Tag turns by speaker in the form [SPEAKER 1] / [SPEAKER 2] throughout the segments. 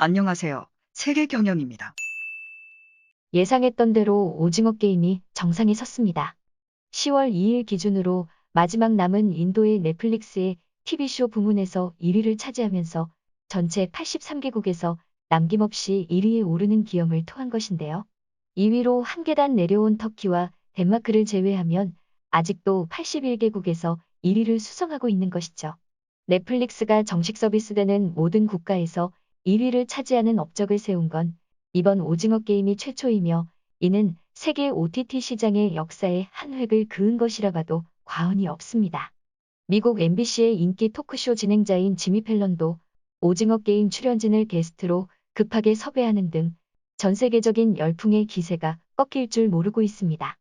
[SPEAKER 1] 안녕하세요. 세계경영입니다.
[SPEAKER 2] 예상했던 대로 오징어 게임이 정상에 섰습니다. 10월 2일 기준으로 마지막 남은 인도의 넷플릭스의 TV쇼 부문에서 1위를 차지하면서 전체 83개국에서 남김없이 1위에 오르는 기염을 토한 것인데요. 2위로 한 계단 내려온 터키와 덴마크를 제외하면 아직도 81개국에서 1위를 수성하고 있는 것이죠. 넷플릭스가 정식 서비스되는 모든 국가에서 1위를 차지하는 업적을 세운 건 이번 오징어 게임이 최초이며 이는 세계 OTT 시장의 역사에 한 획을 그은 것이라 봐도 과언이 없습니다. 미국 MBC의 인기 토크쇼 진행자인 지미 펠런도 오징어 게임 출연진을 게스트로 급하게 섭외하는 등 전 세계적인 열풍의 기세가 꺾일 줄 모르고 있습니다.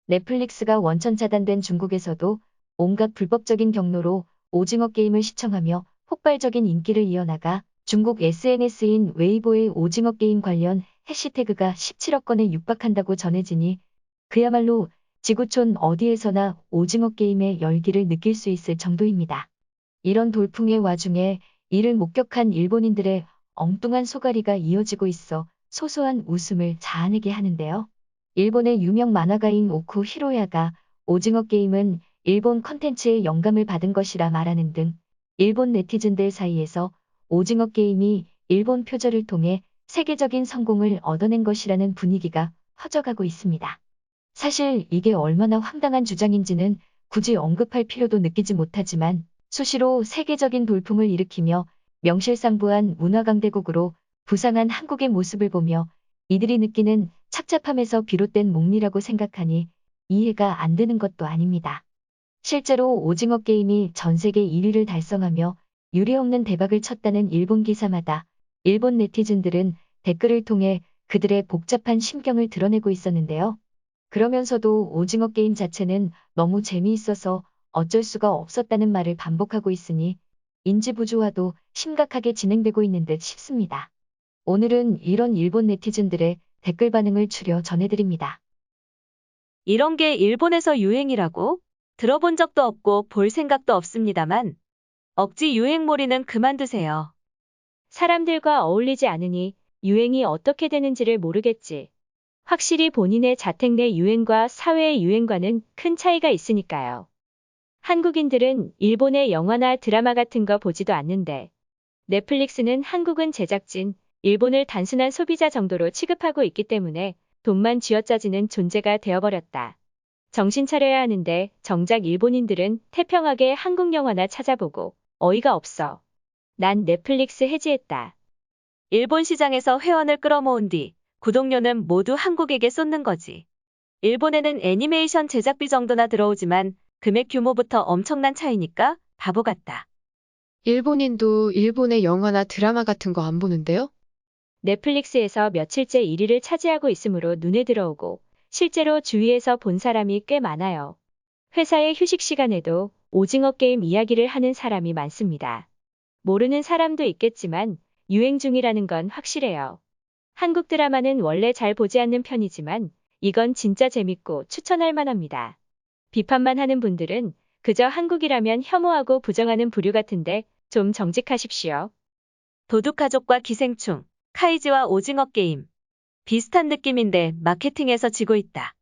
[SPEAKER 2] 넷플릭스가 원천 차단된 중국에서도 온갖 불법적인 경로로 오징어 게임을 시청하며 폭발적인 인기를 이어나가 중국 SNS인 웨이보의 오징어 게임 관련 해시태그가 17억 건에 육박한다고 전해지니 그야말로 지구촌 어디에서나 오징어 게임의 열기를 느낄 수 있을 정도입니다. 이런 돌풍의 와중에 이를 목격한 일본인들의 엉뚱한 소가리가 이어지고 있어 소소한 웃음을 자아내게 하는데요. 일본의 유명 만화가인 오쿠 히로야가 오징어 게임은 일본 컨텐츠의 영감을 받은 것이라 말하는 등 일본 네티즌들 사이에서 오징어 게임이 일본 표절을 통해 세계적인 성공을 얻어낸 것이라는 분위기가 퍼져가고 있습니다. 사실 이게 얼마나 황당한 주장인지는 굳이 언급할 필요도 느끼지 못하지만 수시로 세계적인 돌풍을 일으키며 명실상부한 문화강대국으로 부상한 한국의 모습을 보며 이들이 느끼는 착잡함에서 비롯된 몽리라고 생각하니 이해가 안 되는 것도 아닙니다. 실제로 오징어 게임이 전 세계 1위를 달성하며 유례없는 대박을 쳤다는 일본 기사마다 일본 네티즌들은 댓글을 통해 그들의 복잡한 심경을 드러내고 있었는데요. 그러면서도 오징어 게임 자체는 너무 재미있어서 어쩔 수가 없었다는 말을 반복하고 있으니 인지 부조화도 심각하게 진행되고 있는 듯 싶습니다. 오늘은 이런 일본 네티즌들의 댓글 반응을 추려 전해드립니다.
[SPEAKER 3] 이런 게 일본에서 유행이라고? 들어본 적도 없고 볼 생각도 없습니다만 억지 유행몰이는 그만두세요. 사람들과 어울리지 않으니 유행이 어떻게 되는지를 모르겠지. 확실히 본인의 자택 내 유행과 사회의 유행과는 큰 차이가 있으니까요. 한국인들은 일본의 영화나 드라마 같은 거 보지도 않는데 넷플릭스는 한국은 제작진, 일본을 단순한 소비자 정도로 취급하고 있기 때문에 돈만 쥐어짜지는 존재가 되어버렸다. 정신 차려야 하는데 정작 일본인들은 태평하게 한국 영화나 찾아보고 어이가 없어. 난 넷플릭스 해지했다. 일본 시장에서 회원을 끌어모은 뒤 구독료는 모두 한국에게 쏟는 거지. 일본에는 애니메이션 제작비 정도나 들어오지만 금액 규모부터 엄청난 차이니까 바보 같다.
[SPEAKER 4] 일본인도 일본의 영화나 드라마 같은 거 안 보는데요?
[SPEAKER 3] 넷플릭스에서 며칠째 1위를 차지하고 있으므로 눈에 들어오고 실제로 주위에서 본 사람이 꽤 많아요. 회사의 휴식 시간에도 오징어 게임 이야기를 하는 사람이 많습니다. 모르는 사람도 있겠지만 유행 중이라는 건 확실해요. 한국 드라마는 원래 잘 보지 않는 편이지만 이건 진짜 재밌고 추천할 만합니다. 비판만 하는 분들은 그저 한국이라면 혐오하고 부정하는 부류 같은데 좀 정직하십시오. 도둑가족과 기생충, 카이지와 오징어 게임. 비슷한 느낌인데 마케팅에서 지고 있다.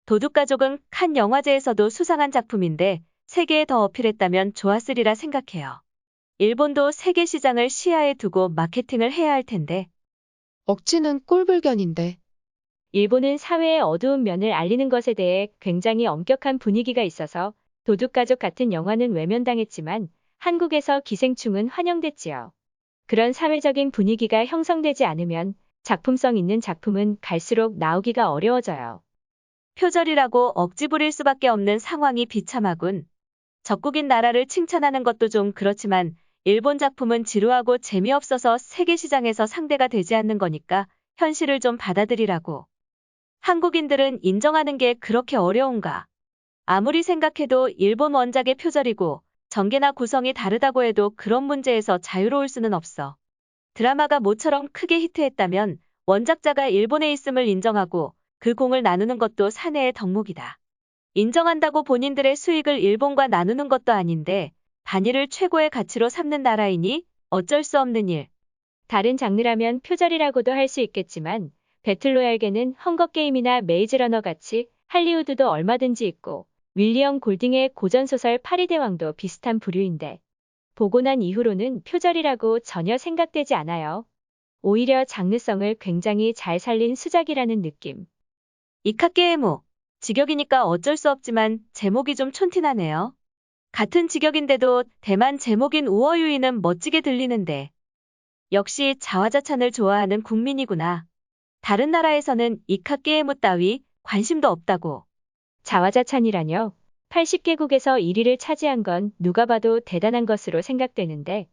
[SPEAKER 3] 도둑가족은 칸 영화제에서도 수상한 작품인데 세계에 더 어필했다면 좋았으리라 생각해요. 일본도 세계 시장을 시야에 두고 마케팅을 해야 할 텐데.
[SPEAKER 4] 억지는 꼴불견인데.
[SPEAKER 3] 일본은 사회의 어두운 면을 알리는 것에 대해 굉장히 엄격한 분위기가 있어서 도둑가족 같은 영화는 외면당했지만 한국에서 기생충은 환영됐지요. 그런 사회적인 분위기가 형성되지 않으면 작품성 있는 작품은 갈수록 나오기가 어려워져요. 표절이라고 억지 부릴 수밖에 없는 상황이 비참하군. 적국인 나라를 칭찬하는 것도 좀 그렇지만 일본 작품은 지루하고 재미없어서 세계 시장에서 상대가 되지 않는 거니까 현실을 좀 받아들이라고. 한국인들은 인정하는 게 그렇게 어려운가? 아무리 생각해도 일본 원작의 표절이고 전개나 구성이 다르다고 해도 그런 문제에서 자유로울 수는 없어. 드라마가 모처럼 크게 히트했다면 원작자가 일본에 있음을 인정하고 그 공을 나누는 것도 사내의 덕목이다. 인정한다고 본인들의 수익을 일본과 나누는 것도 아닌데 반일을 최고의 가치로 삼는 나라이니 어쩔 수 없는 일. 다른 장르라면 표절이라고도 할 수 있겠지만 배틀로얄계는 헝거게임이나 메이즈러너 같이 할리우드도 얼마든지 있고 윌리엄 골딩의 고전소설 파리대왕도 비슷한 부류인데 보고 난 이후로는 표절이라고 전혀 생각되지 않아요. 오히려 장르성을 굉장히 잘 살린 수작이라는 느낌.
[SPEAKER 5] 이카게에모. 직역이니까 어쩔 수 없지만 제목이 좀 촌티나네요. 같은 직역인데도 대만 제목인 우어유이는 멋지게 들리는데. 역시 자화자찬을 좋아하는 국민이구나. 다른 나라에서는 이카게에모 따위 관심도 없다고.
[SPEAKER 3] 자화자찬이라뇨. 80개국에서 1위를 차지한 건 누가 봐도 대단한 것으로 생각되는데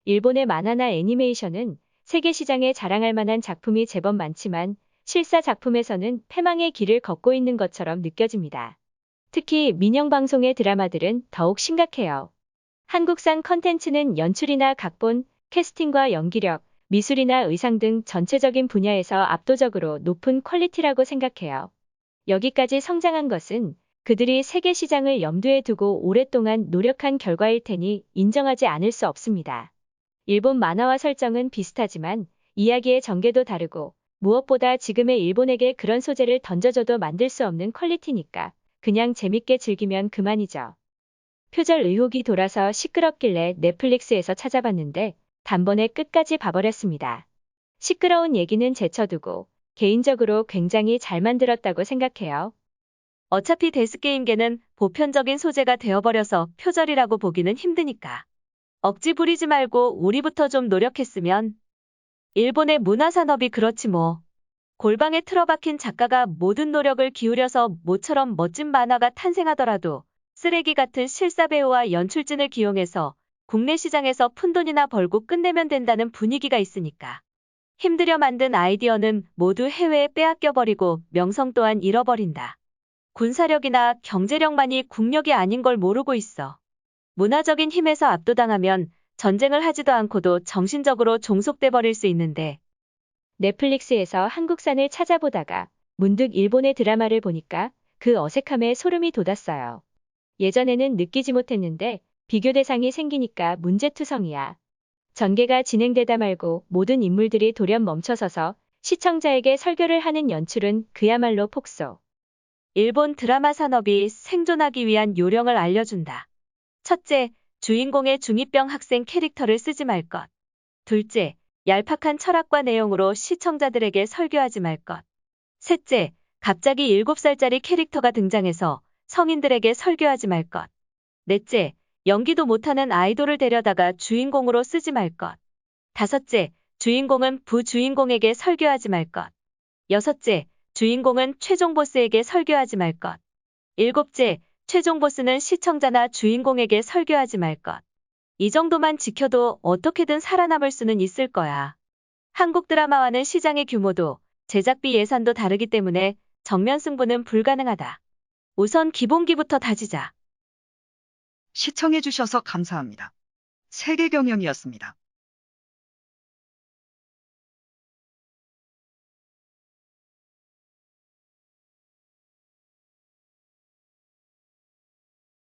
[SPEAKER 3] 일본의 만화나 애니메이션은 세계 시장에 자랑할 만한 작품이 제법 많지만 실사 작품에서는 패망의 길을 걷고 있는 것처럼 느껴집니다. 특히 민영방송의 드라마들은 더욱 심각해요. 한국산 컨텐츠는 연출이나 각본, 캐스팅과 연기력, 미술이나 의상 등 전체적인 분야에서 압도적으로 높은 퀄리티라고 생각해요. 여기까지 성장한 것은 그들이 세계 시장을 염두에 두고 오랫동안 노력한 결과일 테니 인정하지 않을 수 없습니다. 일본 만화와 설정은 비슷하지만 이야기의 전개도 다르고 무엇보다 지금의 일본에게 그런 소재를 던져줘도 만들 수 없는 퀄리티니까 그냥 재밌게 즐기면 그만이죠. 표절 의혹이 돌아서 시끄럽길래 넷플릭스에서 찾아봤는데 단번에 끝까지 봐버렸습니다. 시끄러운 얘기는 제쳐두고 개인적으로 굉장히 잘 만들었다고 생각해요.
[SPEAKER 5] 어차피 데스게임계는 보편적인 소재가 되어버려서 표절이라고 보기는 힘드니까. 억지 부리지 말고 우리부터 좀 노력했으면. 일본의 문화산업이 그렇지 뭐. 골방에 틀어박힌 작가가 모든 노력을 기울여서 모처럼 멋진 만화가 탄생하더라도 쓰레기 같은 실사 배우와 연출진을 기용해서 국내 시장에서 푼돈이나 벌고 끝내면 된다는 분위기가 있으니까. 힘들여 만든 아이디어는 모두 해외에 빼앗겨버리고 명성 또한 잃어버린다. 군사력이나 경제력만이 국력이 아닌 걸 모르고 있어. 문화적인 힘에서 압도당하면 전쟁을 하지도 않고도 정신적으로 종속돼 버릴 수 있는데.
[SPEAKER 3] 넷플릭스에서 한국산을 찾아보다가 문득 일본의 드라마를 보니까 그 어색함에 소름이 돋았어요. 예전에는 느끼지 못했는데 비교 대상이 생기니까 문제투성이야. 전개가 진행되다 말고 모든 인물들이 돌연 멈춰서서 시청자에게 설교를 하는 연출은 그야말로 폭소.
[SPEAKER 5] 일본 드라마 산업이 생존하기 위한 요령을 알려준다. 첫째, 주인공의 중2병 학생 캐릭터를 쓰지 말 것. 둘째, 얄팍한 철학과 내용으로 시청자들에게 설교하지 말 것. 셋째, 갑자기 7살짜리 캐릭터가 등장해서 성인들에게 설교하지 말 것. 넷째, 연기도 못하는 아이돌을 데려다가 주인공으로 쓰지 말 것. 다섯째, 주인공은 부주인공에게 설교하지 말 것. 여섯째, 주인공은 최종 보스에게 설교하지 말 것. 일곱째, 최종 보스는 시청자나 주인공에게 설교하지 말 것. 이 정도만 지켜도 어떻게든 살아남을 수는 있을 거야. 한국 드라마와는 시장의 규모도 제작비 예산도 다르기 때문에 정면 승부는 불가능하다. 우선 기본기부터 다지자.
[SPEAKER 1] 시청해주셔서 감사합니다. 세계경영이었습니다.